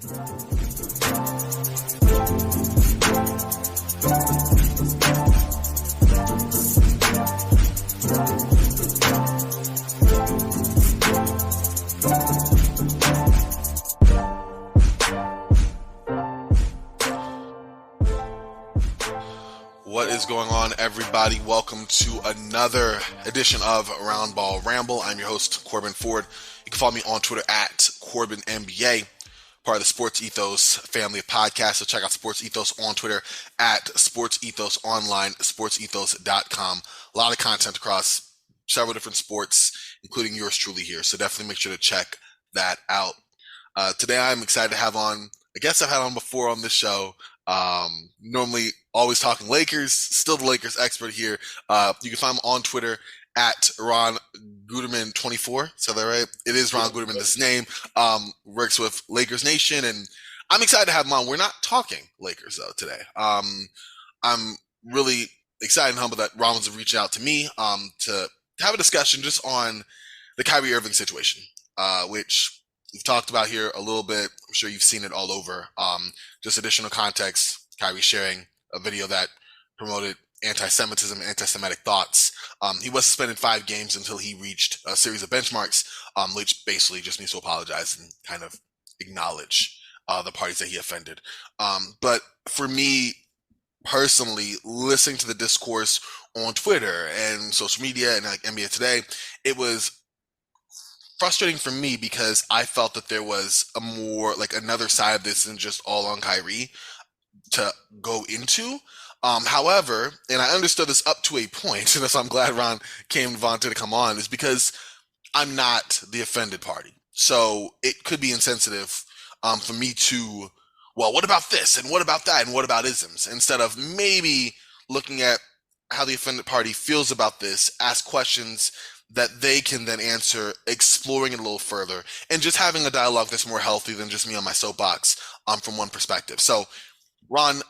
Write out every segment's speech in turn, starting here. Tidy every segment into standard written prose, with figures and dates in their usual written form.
What is going on, everybody? Welcome to another edition of Roundball, Ramble. I'm your host, Corbin Ford. You can follow me on Twitter at CorbinNBA, part of the Sports Ethos family of podcasts. So check out Sports Ethos on Twitter at Sports Ethos Online, sportsethos.com. A lot of content across several different sports, including yours truly here. So definitely make sure to check that out. Today I'm excited to have on a guest I've had on before on this show. Normally always talking Lakers, still the Lakers expert here. You can find him on Twitter at Ron Guterman24. So that right? It is Ron Guterman, this name. Works with Lakers Nation, and I'm excited to have him on. We're not talking Lakers though today. I'm really excited and humbled that Ron was reaching out to me to have a discussion just on the Kyrie Irving situation, which we've talked about here a little bit. I'm sure you've seen it all over. Just additional context, Kyrie sharing a video that promoted anti-Semitism, anti-Semitic thoughts. He was suspended 5 games until he reached a series of benchmarks, which basically just means to apologize and kind of acknowledge the parties that he offended. But for me personally, listening to the discourse on Twitter and social media and like NBA Today, it was frustrating for me because I felt that there was a more like another side of this than just all on Kyrie to go into. However, and I understood this up to a point, and so I'm glad Ron came and volunteered to come on, is because I'm not the offended party. So it could be insensitive for me to, well, what about this and what about that and what about isms? Instead of maybe looking at how the offended party feels about this, ask questions that they can then answer, exploring it a little further, and just having a dialogue that's more healthy than just me on my soapbox from one perspective. So, Ron,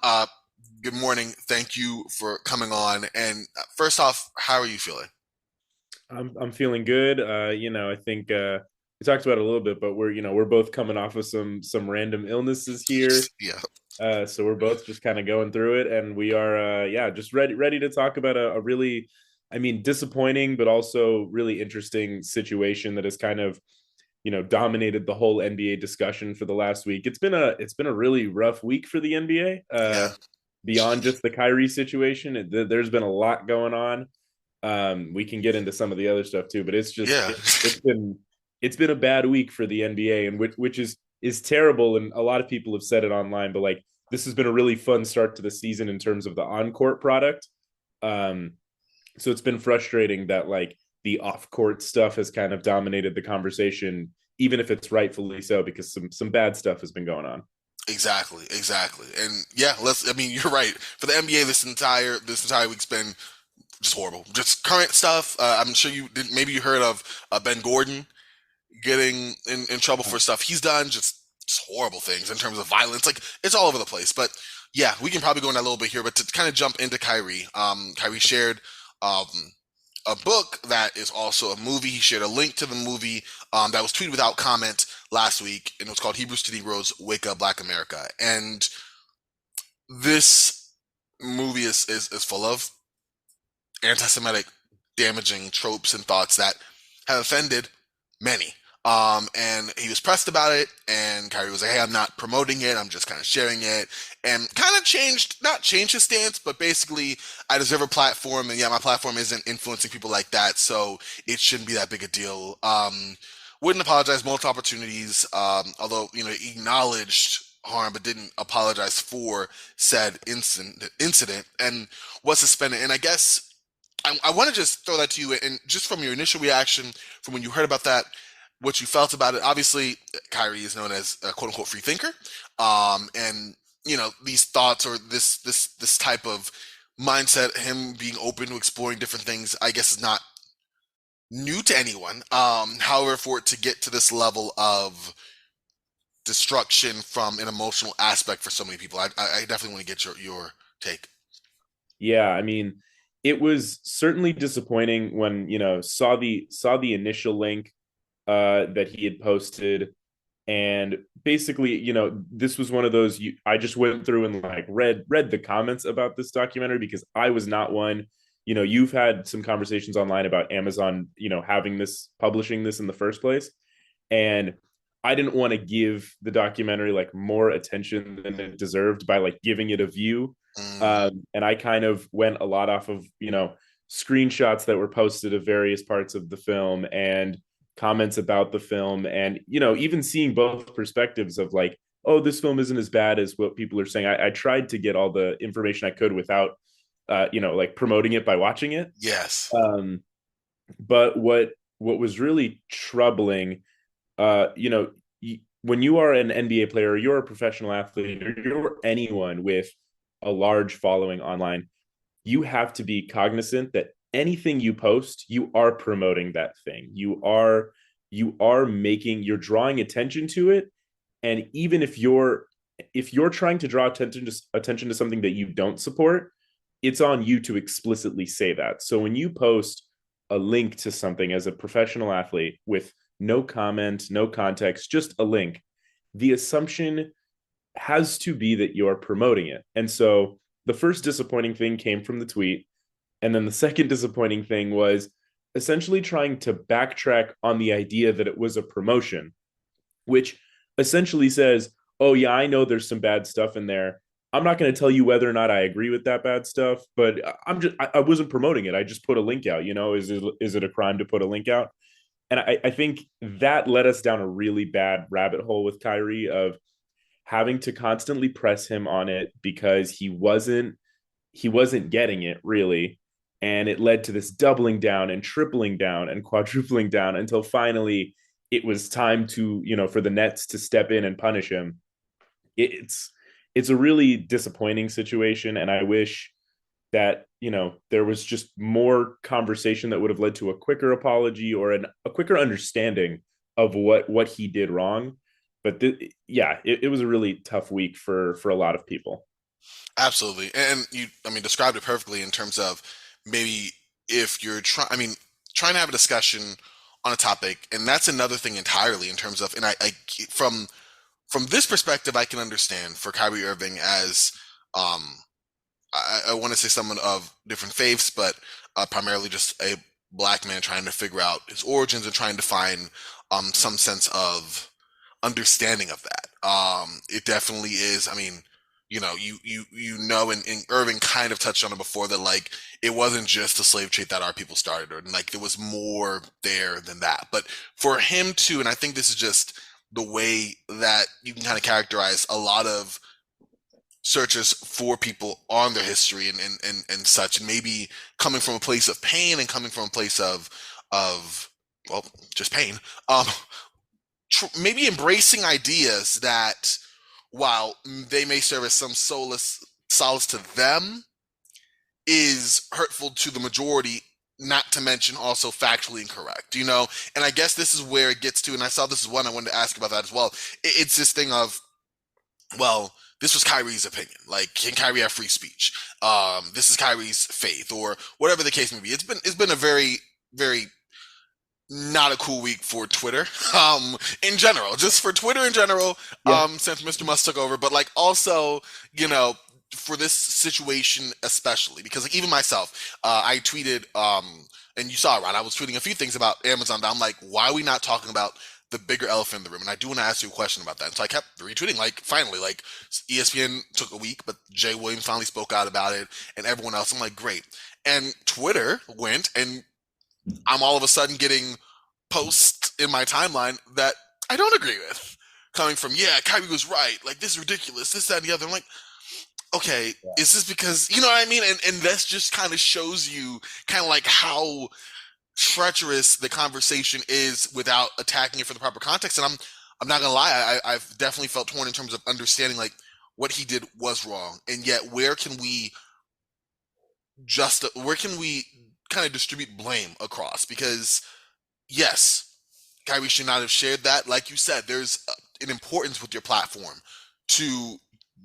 good morning. Thank you for coming on. And first off, how are you feeling? I'm feeling good. I think we talked about it a little bit, but we're both coming off of some random illnesses here. Yeah. So we're both just kind of going through it, and we are just ready to talk about a really, disappointing but also really interesting situation that has kind of dominated the whole NBA discussion for the last week. It's been a really rough week for the NBA. Yeah. Beyond just the Kyrie situation, there's been a lot going on. We can get into some of the other stuff too, but it's just it's been a bad week for the NBA, and which is terrible. And a lot of people have said it online, but like this has been a really fun start to the season in terms of the on-court product. So it's been frustrating that like the off-court stuff has kind of dominated the conversation, even if it's rightfully so, because some bad stuff has been going on. Exactly. And yeah, you're right. For the NBA, this entire week's been just horrible. Just current stuff. I'm sure maybe you heard of Ben Gordon getting in trouble for stuff he's done. Just horrible things in terms of violence. Like it's all over the place. But yeah, we can probably go in that a little bit here. But to kind of jump into Kyrie, Kyrie shared a book that is also a movie. He shared a link to the movie that was tweeted without comment last week, and it was called Hebrews to Negroes, Wake Up Black America. And this movie is full of anti-Semitic damaging tropes and thoughts that have offended many. And he was pressed about it, and Kyrie was like, hey, I'm not promoting it, I'm just kind of sharing it, and kind of not changed his stance, but basically, I deserve a platform, and yeah, my platform isn't influencing people like that, so it shouldn't be that big a deal. Wouldn't apologize multiple opportunities, although, he acknowledged harm, but didn't apologize for said incident, and was suspended. And I guess I want to just throw that to you, and just from your initial reaction, from when you heard about that, what you felt about it. Obviously, Kyrie is known as a quote unquote free thinker. And these thoughts or this type of mindset, him being open to exploring different things, I guess is not new to anyone. However, for it to get to this level of destruction from an emotional aspect for so many people, I definitely want to get your take. Yeah, it was certainly disappointing when saw the initial link that he had posted, And basically, this was one of those I just went through and like read the comments about this documentary because I was not one. You've had some conversations online about Amazon, having this publishing this in the first place. And I didn't want to give the documentary like more attention than it deserved by like giving it a view. And I kind of went a lot off of, screenshots that were posted of various parts of the film and comments about the film, and even seeing both perspectives of like, oh, this film isn't as bad as what people are saying. I tried to get all the information I could without like promoting it by watching it. Yes. But what was really troubling, when you are an NBA player, or you're a professional athlete, or you're anyone with a large following online, you have to be cognizant that anything you post, you are promoting that thing. You're drawing attention to it. And even if you're trying to draw attention to something that you don't support, it's on you to explicitly say that. So when you post a link to something as a professional athlete with no comment, no context, just a link, the assumption has to be that you're promoting it. And so the first disappointing thing came from the tweet. And then the second disappointing thing was essentially trying to backtrack on the idea that it was a promotion, which essentially says, oh, yeah, I know there's some bad stuff in there. I'm not going to tell you whether or not I agree with that bad stuff, but I wasn't promoting it. I just put a link out. Is it a crime to put a link out? And I think that led us down a really bad rabbit hole with Kyrie of having to constantly press him on it because he wasn't getting it really. And it led to this doubling down and tripling down and quadrupling down until finally it was time to, for the Nets to step in and punish him. It's a really disappointing situation. And I wish that, there was just more conversation that would have led to a quicker apology or a quicker understanding of what he did wrong. But it was a really tough week for a lot of people. Absolutely. And described it perfectly in terms of maybe if you're trying to have a discussion on a topic, and that's another thing entirely in terms of, and I from this perspective, I can understand for Kyrie Irving as, I want to say someone of different faiths, but primarily just a black man trying to figure out his origins and trying to find some sense of understanding of that. It definitely is. And Irving kind of touched on it before that like it wasn't just the slave trade that our people started, or like there was more there than that. But for him to, and I think this is just the way that you can kind of characterize a lot of searches for people on their history and such, and maybe coming from a place of pain and coming from a place of well, just pain. Um, Maybe embracing ideas that, while they may serve as some solace to them, is hurtful to the majority, not to mention also factually incorrect, And I guess this is where it gets to, and I saw this is one I wanted to ask about that as well. It's this thing of, well, this was Kyrie's opinion. Like, can Kyrie have free speech? This is Kyrie's faith, or whatever the case may be. It's been a very, very not a cool week for Twitter, in general, just for Twitter in general, Yeah. since Mr. Musk took over, but like also, for this situation especially, because like even myself, I tweeted, and you saw it, right? I was tweeting a few things about Amazon that I'm like, why are we not talking about the bigger elephant in the room? And I do want to ask you a question about that. And so I kept retweeting, like, finally, like ESPN took a week, but Jay Williams finally spoke out about it, and everyone else. I'm like, great. And Twitter went, and I'm all of a sudden getting posts in my timeline that I don't agree with, coming from, yeah, Kyrie was right, like this is ridiculous, this, that, and the other. I'm like, okay, is this because, you know what I mean? And this just kind of shows you kind of like how treacherous the conversation is without attacking it for the proper context. And I'm not gonna lie, I've definitely felt torn in terms of understanding like what he did was wrong, and yet where can we kind of distribute blame across? Because yes, Kyrie should not have shared that. Like you said, there's an importance with your platform to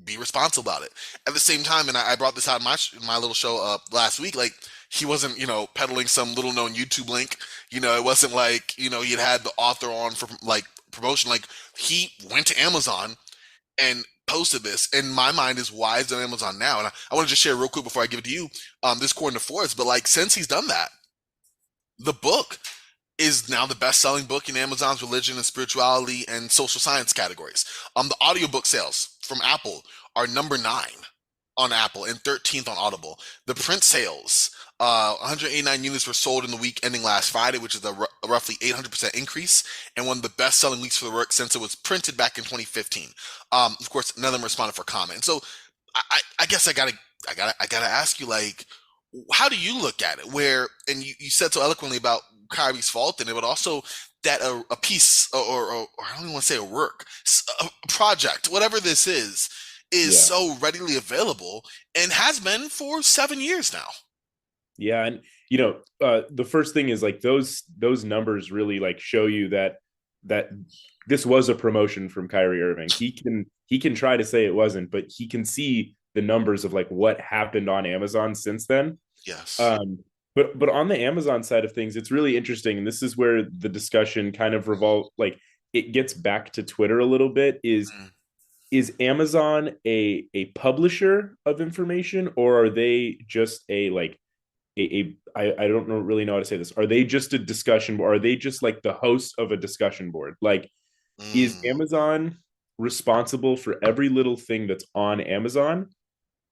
be responsible about it. At the same time, and I brought this out in my little show last week, like he wasn't, peddling some little known YouTube link. It wasn't like, he had the author on for like promotion. Like, he went to Amazon and posted this. And my mind is, why is it on Amazon now? And I want to just share real quick before I give it to you. This according to Forbes, but like, since he's done that, the book is now the best-selling book in Amazon's religion and spirituality and social science categories. The audiobook sales from Apple are number 9 on Apple and 13th on Audible. The print sales, 189 units were sold in the week ending last Friday, which is a roughly 800% increase, and one of the best-selling weeks for the work since it was printed back in 2015. Of course, none of them responded for comment. And so, I guess I gotta ask you, like, how do you look at it? Where, and you said so eloquently about Kyrie's fault in it, but also that a piece, or I don't even want to say a work, a project, whatever this is Yeah. so readily available and has been for 7 years now. Yeah, and the first thing is like those numbers really like show you that this was a promotion from Kyrie Irving. He can try to say it wasn't, but he can see the numbers of like what happened on Amazon since then. Yes. But on the Amazon side of things, it's really interesting, and this is where the discussion kind of revolve like it gets back to Twitter a little bit. Mm. Is Amazon a publisher of information, or are they just a like I don't know, really know how to say this. Are they just a discussion board? Are they just like the host of a discussion board? Like, is Mm. Amazon responsible for every little thing that's on Amazon?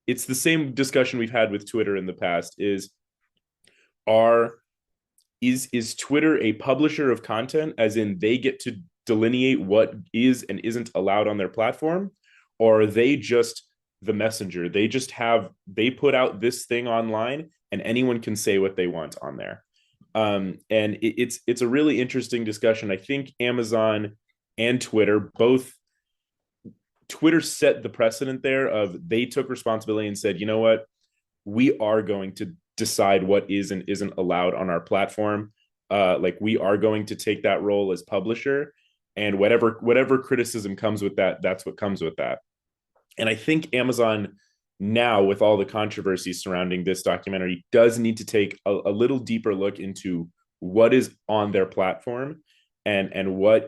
It's the same discussion we've had with Twitter in the past. Are is Twitter a publisher of content, as in they get to delineate what is and isn't allowed on their platform, or are they just the messenger? They put out this thing online, and anyone can say what they want on there. And it's a really interesting discussion. I think Amazon and Twitter both. Twitter set the precedent there of they took responsibility and said, you know what, we are going to decide what is and isn't allowed on our platform. Like, we are going to take that role as publisher, and whatever criticism comes with that, that's what comes with that. And I think Amazon now, with all the controversy surrounding this documentary, does need to take a little deeper look into what is on their platform, and what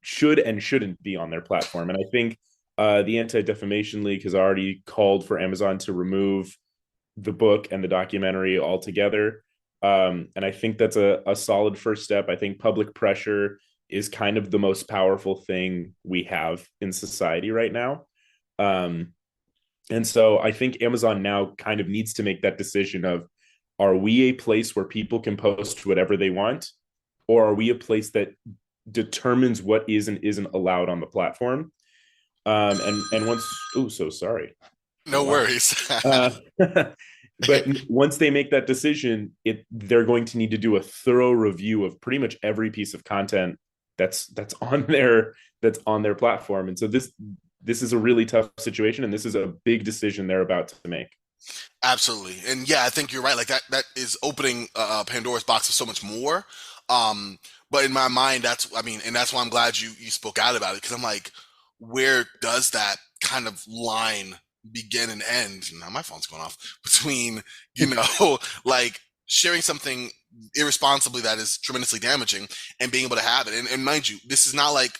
should and shouldn't be on their platform. And I think the Anti-Defamation League has already called for Amazon to remove the book and the documentary altogether. And I think that's a solid first step. I think public pressure is kind of the most powerful thing we have in society right now. Um, and so I think Amazon now kind of needs to make that decision of, are we a place where people can post whatever they want? Or are we a place that determines what is and isn't allowed on the platform? And once, oh, so sorry. Oh, No wow. worries. But once they make that decision, they're going to need to do a thorough review of pretty much every piece of content that's on their platform. And so this is a really tough situation, and this is a big decision they're about to make. Absolutely. And yeah, I think you're right. Like, that is opening Pandora's box of so much more. Um, but in my mind, and that's why I'm glad you spoke out about it, because I'm like, where does that kind of line begin and end? Now my phone's going off between, like, sharing something irresponsibly that is tremendously damaging and being able to have it. And mind you, this is not like,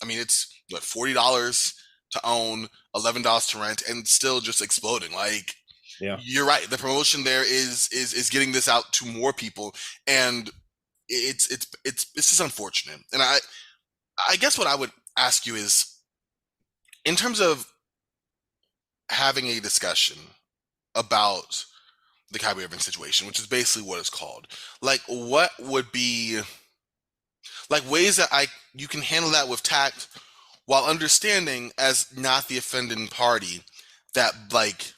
it's what, $40 to own, $11 to rent, and still just exploding. Like, Yeah. you're right. The promotion there is getting this out to more people, and it's just unfortunate. And I guess what I would ask you is, in terms of having a discussion about the Kyrie Irving situation, which is basically what it's called. Like, what would be like ways that you can handle that with tact, while understanding, as not the offending party, that, like,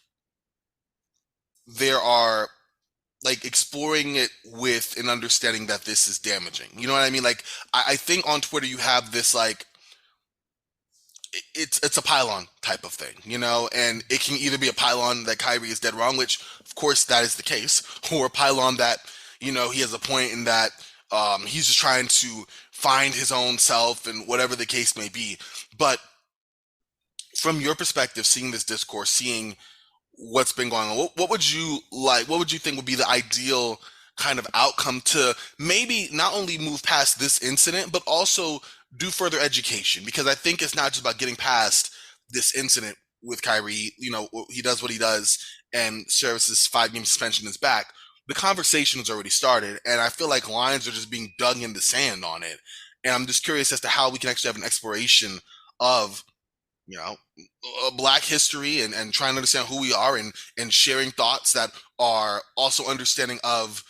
there are, like, exploring it with an understanding that this is damaging. You know what I mean? Like, I think on Twitter you have this, like, it's a pylon type of thing, and it can either be a pylon that Kyrie is dead wrong, which of course that is the case, or a pylon that, he has a point in that he's just trying to find his own self, and whatever the case may be. But from your perspective, seeing this discourse, seeing what's been going on, what would you think would be the ideal kind of outcome to maybe not only move past this incident, but also do further education. Because I think it's not just about getting past this incident with Kyrie. You know, he does what he does and serves his 5 game suspension is back. The conversation has already started, and I feel like lines are just being dug in the sand on it. And I'm just curious as to how we can actually have an exploration of, you know, black history and trying to understand who we are and sharing thoughts that are also understanding of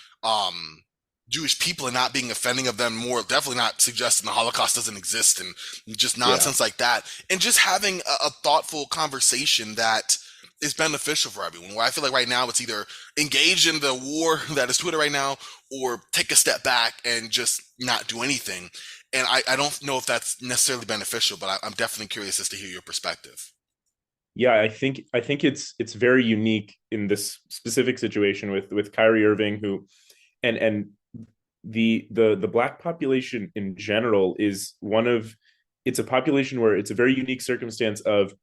Jewish people and not being offending of them, more definitely not suggesting the Holocaust doesn't exist and just Yeah. nonsense like that, and just having a thoughtful conversation that is beneficial for everyone. Where I feel like right now it's either engage in the war that is Twitter right now, or take a step back and just not do anything. And I don't know if that's necessarily beneficial, but I'm definitely curious as to hear your perspective. Yeah, I think it's very unique in this specific situation with Kyrie Irving, who and the black population in general is one of it's a population where it's a very unique circumstance of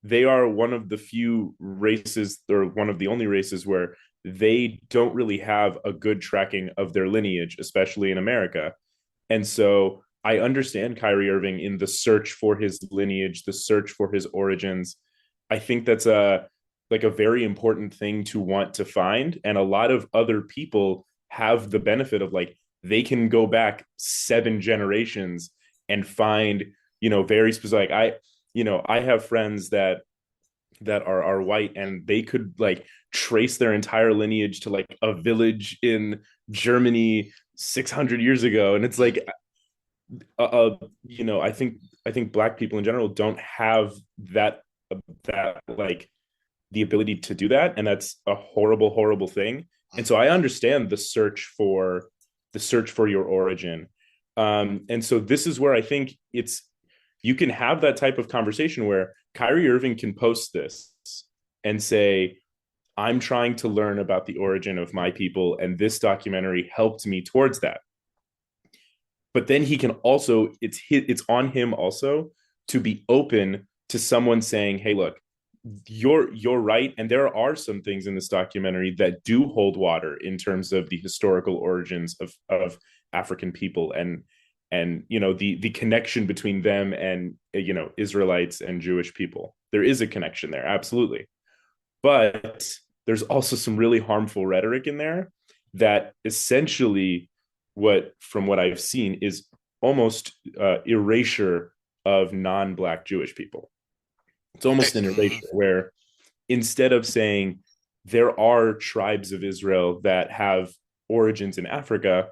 they are one of the few races or one of the only races where they don't really have a good tracking of their lineage, especially in America. And so I understand Kyrie Irving in the search for his lineage, the search for his origins. I think that's a very important thing to want to find. And a lot of other people have the benefit of like they can go back 7 generations and find, very specific. I have friends that are white and they could like trace their entire lineage to like a village in Germany 600 years ago. And it's like I think black people in general don't have that like the ability to do that, and that's a horrible thing. And so I understand the search for your origin. And so this is where I think it's you can have that type of conversation where Kyrie Irving can post this and say, I'm trying to learn about the origin of my people, and this documentary helped me towards that. But then he can also it's on him also to be open to someone saying, hey, look, you're right, and there are some things in this documentary that do hold water in terms of the historical origins of African people, and the connection between them and Israelites and Jewish people. There is a connection there, absolutely. But there's also some really harmful rhetoric in there that essentially, from what I've seen, is almost erasure of non-black Jewish people. It's almost an erasure where instead of saying there are tribes of Israel that have origins in Africa,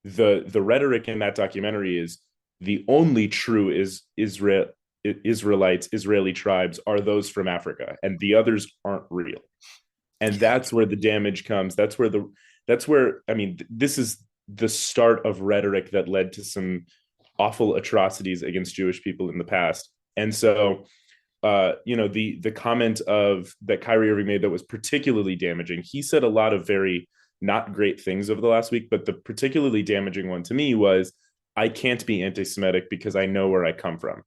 the rhetoric in that documentary is the only true Israelites, Israeli tribes are those from Africa, and the others aren't real. And that's where the damage comes. That's where I mean, this is the start of rhetoric that led to some awful atrocities against Jewish people in the past. And so the comment of that Kyrie Irving made that was particularly damaging. He said a lot of very not great things over the last week, but the particularly damaging one to me was, I can't be anti-Semitic because I know where I come from,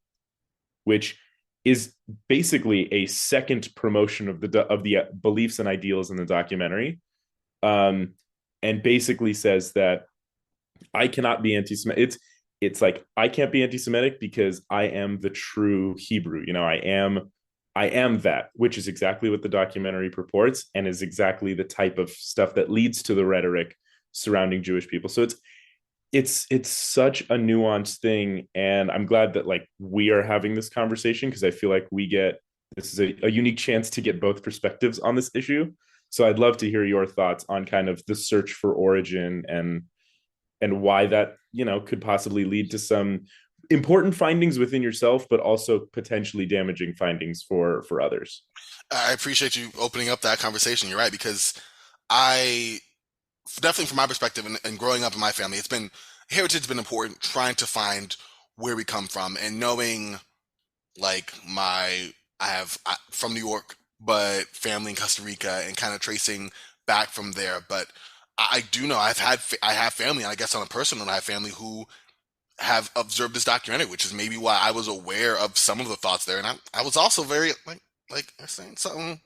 which is basically a second promotion of the beliefs and ideals in the documentary, and basically says that I cannot be anti-Semitic. It's like I can't be anti-Semitic because I am the true Hebrew. I am that, which is exactly what the documentary purports and is exactly the type of stuff that leads to the rhetoric surrounding Jewish people. So it's such a nuanced thing, and I'm glad that like we are having this conversation because I feel like this is a unique chance to get both perspectives on this issue. So I'd love to hear your thoughts on kind of the search for origin and why that could possibly lead to some important findings within yourself, but also potentially damaging findings for others. I appreciate you opening up that conversation. You're right, because I definitely, from my perspective and growing up in my family, heritage has been important, trying to find where we come from and knowing like from New York, but family in Costa Rica and kind of tracing back from there. But I do know I have family, and I guess on a personal note, I have family who have observed this documentary, which is maybe why I was aware of some of the thoughts there. And I was also very like saying something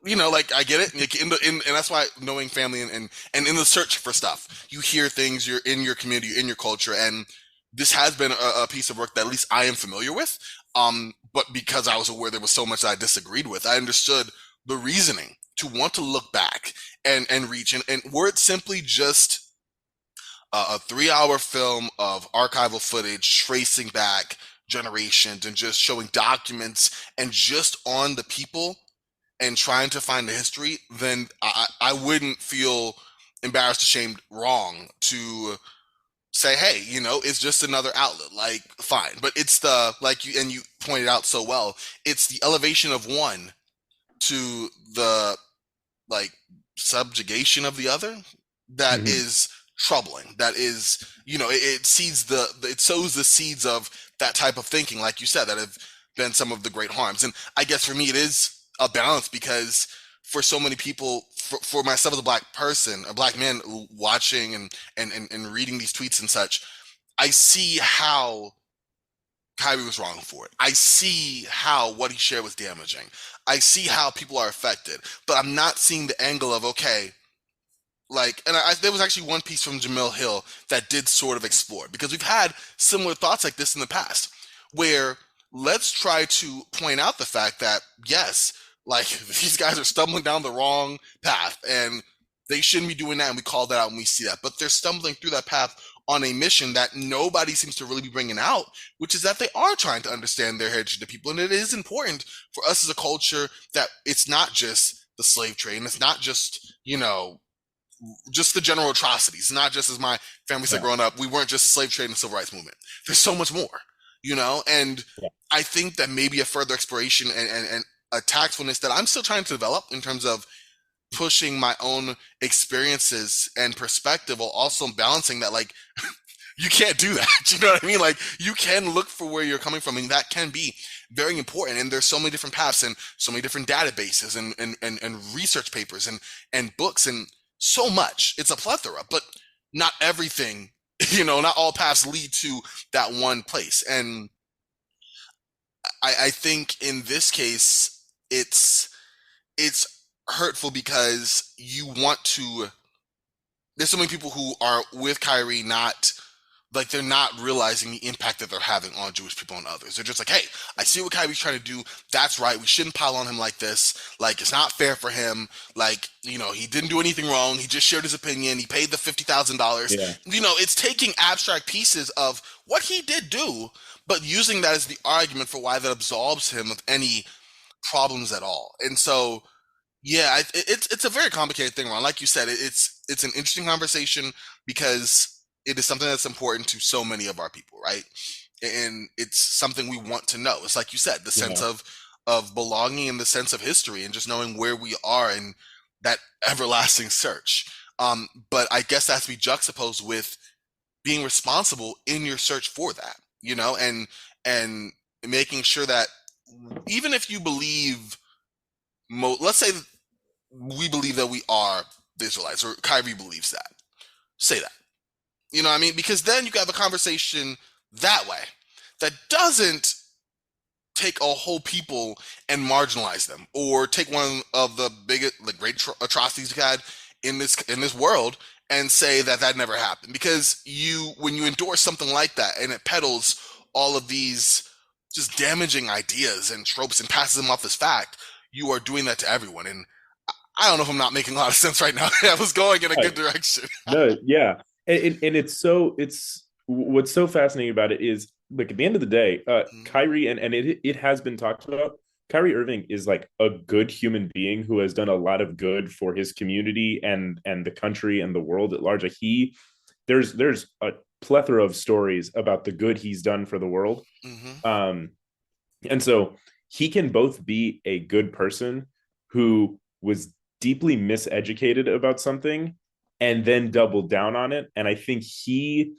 like I get it, and that's why knowing family and in the search for stuff, you hear things, you're in your community, in your culture, and this has been a piece of work that at least I am familiar with. But because I was aware there was so much that I disagreed with, I understood the reasoning to want to look back and reach, and were it simply just a 3 hour film of archival footage tracing back generations and just showing documents and just on the people and trying to find the history, then I wouldn't feel embarrassed, ashamed, wrong to say, hey, it's just another outlet. Like, fine. But it's the, like you pointed out so well, it's the elevation of one to the like subjugation of the other that Mm-hmm. is troubling. That is, it sows the seeds of that type of thinking, like you said, that have been some of the great harms. And I guess for me, it is a balance because for so many people, for myself as a black person, a black man watching and reading these tweets and such, I see how Kyrie was wrong for it. I see how what he shared was damaging. I see how people are affected, but I'm not seeing the angle of, okay, like, and there was actually one piece from Jamil Hill that did sort of explore, because we've had similar thoughts like this in the past, where let's try to point out the fact that yes, like these guys are stumbling down the wrong path and they shouldn't be doing that, and we call that out when we see that, but they're stumbling through that path on a mission that nobody seems to really be bringing out, which is that they are trying to understand their heritage to people. And it is important for us as a culture that it's not just the slave trade, and it's not just, just the general atrocities. Not just, as my family said Yeah. growing up, we weren't just slave trade and the civil rights movement. There's so much more, and Yeah. I think that maybe a further exploration and a tactfulness that I'm still trying to develop in terms of pushing my own experiences and perspective, while also balancing that, like, you can't do that. You know what I mean? Like, you can look for where you're coming from, and that can be very important. And there's so many different paths and so many different databases and research papers and books and so much. It's a plethora, but not everything, not all paths lead to that one place. And I think in this case, it's hurtful because you want to. There's so many people who are with Kyrie, not like they're not realizing the impact that they're having on Jewish people and others. They're just like, hey, I see what Kyrie's trying to do. That's right. We shouldn't pile on him like this. Like, it's not fair for him. Like, he didn't do anything wrong. He just shared his opinion. He paid the $50,000. Yeah. It's taking abstract pieces of what he did do, but using that as the argument for why that absolves him of any problems at all. And so, yeah, it's a very complicated thing, Ron. Like you said, it's an interesting conversation because it is something that's important to so many of our people, right? And it's something we want to know. It's like you said, the sense Yeah. of belonging and the sense of history and just knowing where we are in that everlasting search. But I guess that has to be juxtaposed with being responsible in your search for that, and making sure that even if you believe, let's say we believe that we are the Israelites, or Kyrie believes that. Say that. You know what I mean? Because then you can have a conversation that way that doesn't take a whole people and marginalize them, or take one of the biggest, like, great atrocities you had in this world and say that that never happened. Because when you endorse something like that and it peddles all of these just damaging ideas and tropes and passes them off as fact, you are doing that to everyone. And I don't know if I'm not making a lot of sense right now. I was going in a good direction. No, yeah, and it's what's so fascinating about it is, like, at the end of the day, Kyrie, and it has been talked about. Kyrie Irving is like a good human being who has done a lot of good for his community and the country and the world at large. Like, there's a plethora of stories about the good he's done for the world. Mm-hmm. Um, and so he can both be a good person who was deeply miseducated about something and then doubled down on it. And I think he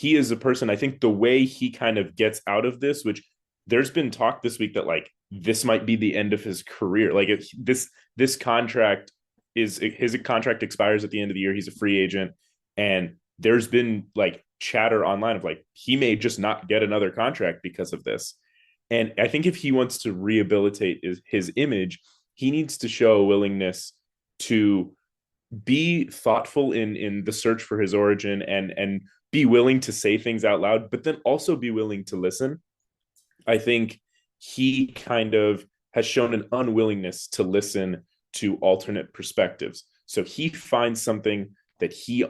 is a person, I think the way he kind of gets out of this, which there's been talk this week that, like, this might be the end of his career. Like, this contract is, his contract expires at the end of the year. He's a free agent. And there's been, like, chatter online of, like, he may just not get another contract because of this. And I think if he wants to rehabilitate his image, he needs to show a willingness to be thoughtful in the search for his origin, and be willing to say things out loud, but then also be willing to listen. I think he kind of has shown an unwillingness to listen to alternate perspectives. So he finds something that he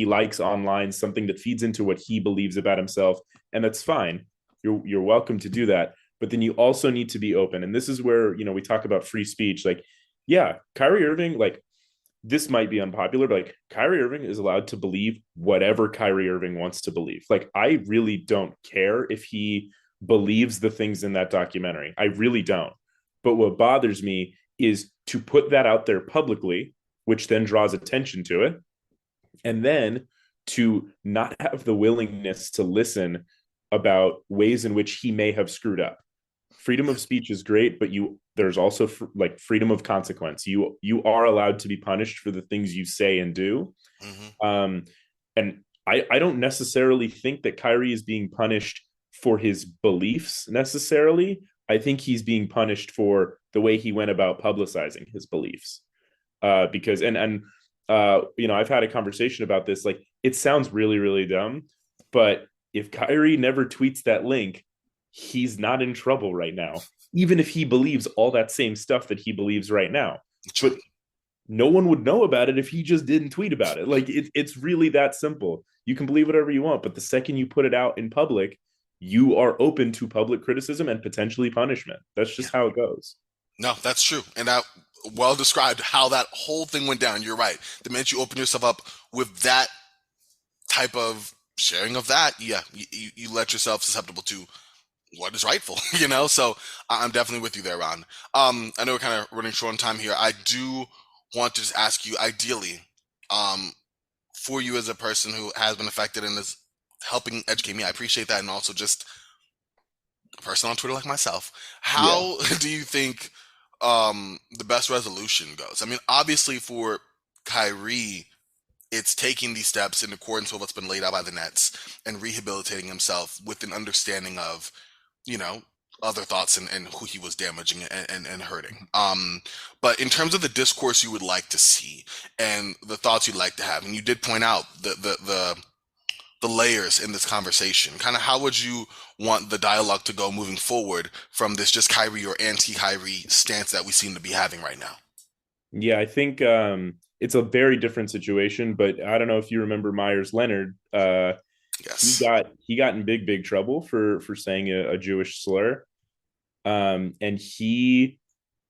likes online, something that feeds into what he believes about himself, and that's fine. You're welcome to do that. But then you also need to be open. And this is where, we talk about free speech. Like, yeah, Kyrie Irving, like, this might be unpopular, but like, Kyrie Irving is allowed to believe whatever Kyrie Irving wants to believe. Like, I really don't care if he believes the things in that documentary. I really don't. But what bothers me is to put that out there publicly, which then draws attention to it, and then to not have the willingness to listen about ways in which he may have screwed up. Freedom of speech is great, but there's also like freedom of consequence. You are allowed to be punished for the things you say and do. And I don't necessarily think that Kyrie is being punished for his beliefs necessarily. I think he's being punished for the way he went about publicizing his beliefs. Because I've had a conversation about this. Like, it sounds really, really dumb, but if Kyrie never tweets that link, he's not in trouble right now, even if he believes all that same stuff that he believes right now. But no one would know about it if he just didn't tweet about it. Like, it's really that simple. You can believe whatever you want, but the second you put it out in public, you are open to public criticism and potentially punishment. That's just how it goes. No, that's true. And that well described how that whole thing went down. You're right. The minute you open yourself up with that type of sharing of that, you let yourself susceptible to what is rightful, So I'm definitely with you there, Ron. I know we're kind of running short on time here. I do want to just ask you, ideally, for you as a person who has been affected and is helping educate me, I appreciate that, and also just a person on Twitter like myself. How do you think the best resolution goes? I mean, obviously for Kyrie, it's taking these steps in accordance with what's been laid out by the Nets and rehabilitating himself with an understanding of, other thoughts and who he was damaging and hurting. But in terms of the discourse you would like to see and the thoughts you'd like to have, and you did point out the layers in this conversation, kind of how would you want the dialogue to go moving forward from this just Kyrie or anti-Kyrie stance that we seem to be having right now? Yeah, I think it's a very different situation, but I don't know if you remember Myers Leonard. Yes. He got in big trouble for saying a Jewish slur. And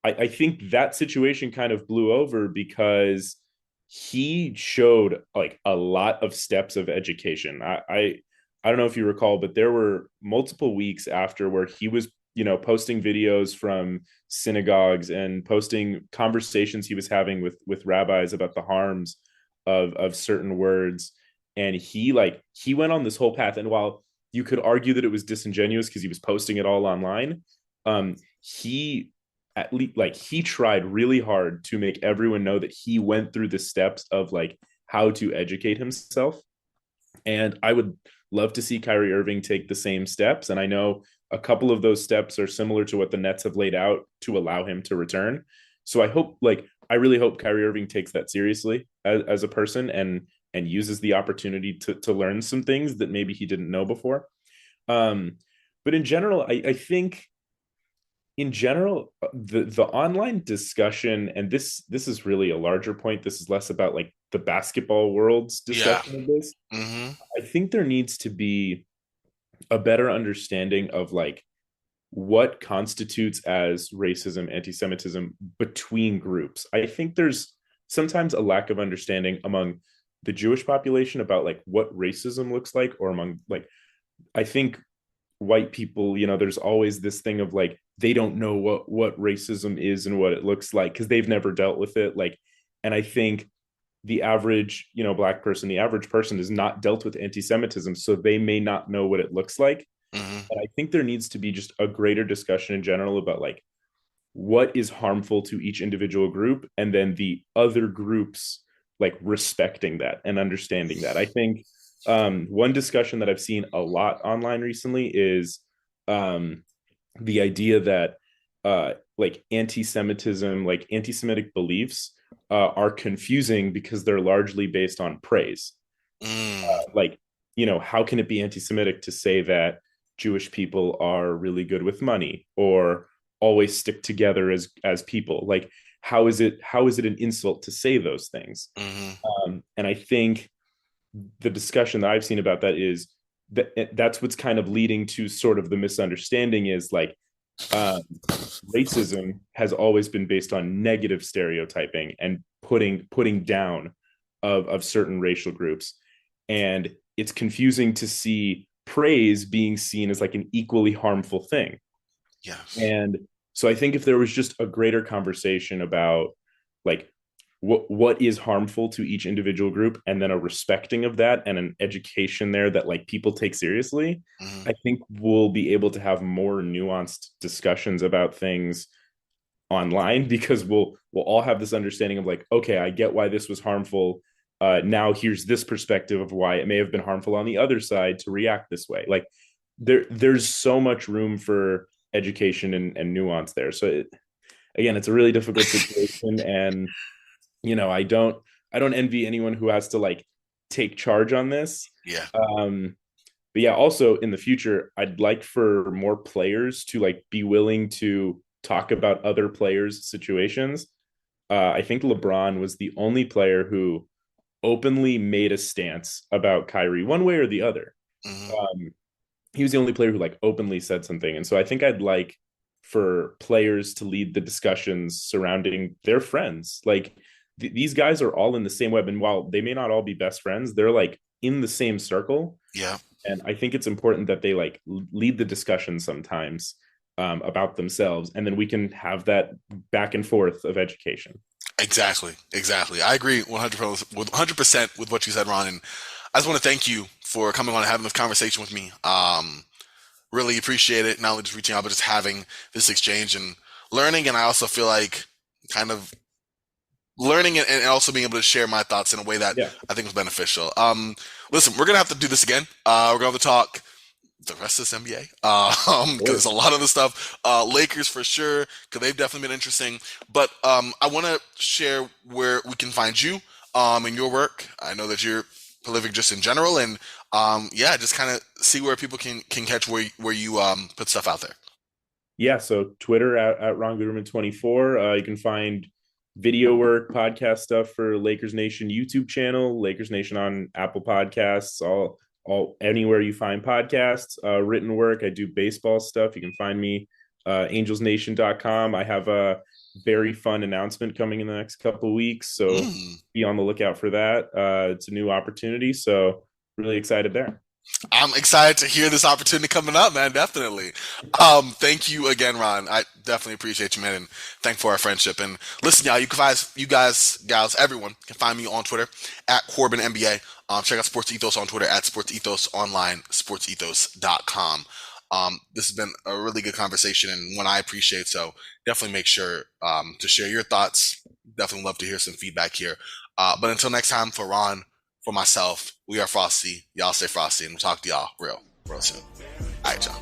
I think that situation kind of blew over because he showed like a lot of steps of education. I don't know if you recall, but there were multiple weeks after where he was, posting videos from synagogues and posting conversations he was having with rabbis about the harms of certain words. And he went on this whole path. And while you could argue that it was disingenuous because he was posting it all online, he at least he tried really hard to make everyone know that he went through the steps of like how to educate himself. And I would love to see Kyrie Irving take the same steps. And I know a couple of those steps are similar to what the Nets have laid out to allow him to return. So I really hope Kyrie Irving takes that seriously as a person and uses the opportunity to learn some things that maybe he didn't know before. But in general, I think the online discussion, and this is really a larger point. This is less about like the basketball world's discussion of this. Mm-hmm. I think there needs to be a better understanding of like what constitutes as racism, anti-Semitism between groups. I think there's sometimes a lack of understanding among the Jewish population about like what racism looks like, or among like, I think white people, there's always this thing of like, they don't know what racism is and what it looks like because they've never dealt with it. Like, and I think the average, black person, the average person has not dealt with anti-Semitism, so they may not know what it looks like. Mm-hmm. And I think there needs to be just a greater discussion in general about like what is harmful to each individual group, and then the other groups like respecting that and understanding that. I think one discussion that I've seen a lot online recently is the idea that like anti-Semitism, like anti-Semitic beliefs are confusing because they're largely based on praise. Like, how can it be anti-Semitic to say that Jewish people are really good with money or always stick together as people? Like, how is it an insult to say those things? Mm-hmm. And I think the discussion that I've seen about that is that's what's kind of leading to sort of the misunderstanding is like uh, racism has always been based on negative stereotyping and putting down of certain racial groups, and it's confusing to see praise being seen as like an equally harmful thing. Yes. And so I think if there was just a greater conversation about like what is harmful to each individual group and then a respecting of that and an education there that like people take seriously, Mm-hmm. I think we'll be able to have more nuanced discussions about things online because we'll all have this understanding of like, okay, I get why this was harmful. Now here's this perspective of why it may have been harmful on the other side to react this way. Like there's so much room for education and nuance there. So again, it's a really difficult situation, and I don't envy anyone who has to like take charge on this. Yeah. But yeah, also in the future, I'd like for more players to like be willing to talk about other players' situations. I think LeBron was the only player who openly made a stance about Kyrie one way or the other. Mm-hmm. Um, he was the only player who like openly said something, and so I think I'd like for players to lead the discussions surrounding their friends. Like these guys are all in the same web, and while they may not all be best friends, they're like in the same circle. Yeah. And I think it's important that they like lead the discussion sometimes about themselves, and then we can have that back and forth of education. Exactly. Exactly. I agree 100% with what you said, Ron. And I just want to thank you for coming on and having this conversation with me. Really appreciate it. Not only just reaching out, but just having this exchange and learning. And I also feel like kind of learning and also being able to share my thoughts in a way that Yeah, I think was beneficial. Listen, we're gonna have to do this again. We're gonna have to talk the rest of this NBA because there's a lot of the stuff. Lakers for sure because they've definitely been interesting. But I want to share where we can find you in your work. I know that you're prolific just in general, and yeah, just kind of see where people can catch where you put stuff out there. yeah. So Twitter at Ron Guterman 24. You can find video work, podcast stuff for Lakers Nation YouTube channel, Lakers Nation on Apple Podcasts, all anywhere you find podcasts. Written work, I do baseball stuff. You can find me angelsnation.com. I have a very fun announcement coming in the next couple of weeks, so Mm. be on the lookout for that. It's a new opportunity, so really excited there. I'm excited to hear this opportunity coming up, man. Definitely. Thank you again, Ron. I definitely appreciate you, man, and thank for our friendship. And listen, y'all, you guys, gals, everyone can find me on Twitter at Corbin NBA. Check out Sports Ethos on Twitter at Sports Ethos Online, sportsethos.com. This has been a really good conversation and one I appreciate. So definitely make sure to share your thoughts. Definitely love to hear some feedback here. But until next time, for Ron, for myself, we are Frosty. Y'all stay frosty, and we'll talk to y'all real soon. All right, y'all.